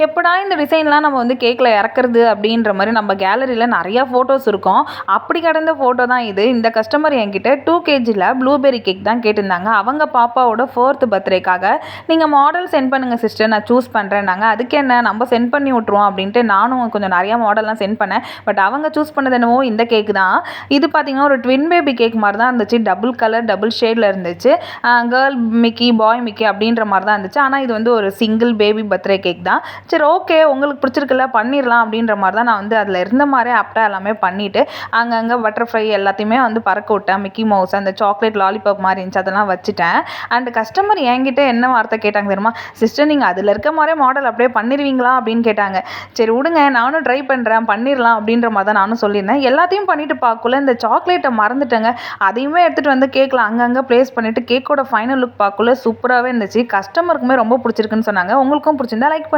எப்படா இந்த டிசைன்லாம் நம்ம வந்து கேக்கில் இறக்குறது அப்படின்ற மாதிரி நம்ம கேலரியில் நிறையா ஃபோட்டோஸ் இருக்கும். அப்படி கிடந்த ஃபோட்டோ தான் இது. இந்த கஸ்டமர் என்கிட்ட 2 கேஜியில் ப்ளூபெர்ரி கேக் தான் கேட்டிருந்தாங்க. அவங்க பாப்பாவோட 4th பர்த்டேக்காக நீங்கள் மாடல் சென்ட் பண்ணுங்கள் சிஸ்டர், நான் சூஸ் பண்ணுறேன்னாங்க. அதுக்கு என்ன நம்ம சென்ட் பண்ணி விட்ருவோம் அப்படின்ட்டு நானும் கொஞ்சம் நிறையா மாடல்லாம் சென்ட் பண்ணேன். பட் அவங்க சூஸ் பண்ணது என்னவோ இந்த கேக்கு தான். இது பார்த்திங்கன்னா ஒரு ட்வின் பேபி கேக் மாதிரி தான் இருந்துச்சு. டபுள் கலர் டபுள் ஷேடில் இருந்துச்சு. கேர்ள் மிக்கி பாய் மிக்கி அப்படின்ற மாதிரி தான் இருந்துச்சு. ஆனால் இது வந்து ஒரு சிங்கிள் பேபி பர்த்டே கேக் தான். சரி ஓகே, உங்களுக்கு பிடிச்சிருக்குல்ல பண்ணிடலாம் அப்படின்ற மாதிரி தான் நான் வந்து அதில் இருந்த மாதிரியே ஆப்டாக எல்லாமே பண்ணிவிட்டு அங்கங்கே பட்டர்ஃப்ளை எல்லாத்தையுமே வந்து பறக்க விட்டேன். மிக்கி மவுஸ் அந்த சாக்லேட் லாலிபாப் மாதிரி இருந்துச்சு, அதெல்லாம் வச்சுட்டேன். அண்ட் கஸ்டமர் என்கிட்ட என்ன வார்த்தை கேட்டாங்க தெரியுமா, சிஸ்டர் நீங்கள் அதில் இருக்க மாதிரியே மாடல் அப்படியே பண்ணிடுவீங்களா அப்படின்னு கேட்டாங்க. சரி விடுங்க, நானும் ட்ரை பண்ணுறேன், பண்ணிடலாம் அப்படின்ற மாதிரி தான் நானும் சொல்லியிருந்தேன். எல்லாத்தையும் பண்ணிட்டு பார்க்கல இந்த சாக்லேட்டை மறந்துட்டேங்க. அதையுமே எடுத்துகிட்டு வந்து கேக்கில் அங்கங்கே ப்ளேஸ் பண்ணிவிட்டு கேக்கோட ஃபைனல் லுக் பார்க்கல சூப்பராகவே இருந்துச்சு. கஸ்டமருக்குமே ரொம்ப பிடிச்சிருக்குன்னு சொன்னாங்க. உங்களுக்கும் பிடிச்சிருந்தா லைக் பண்ணி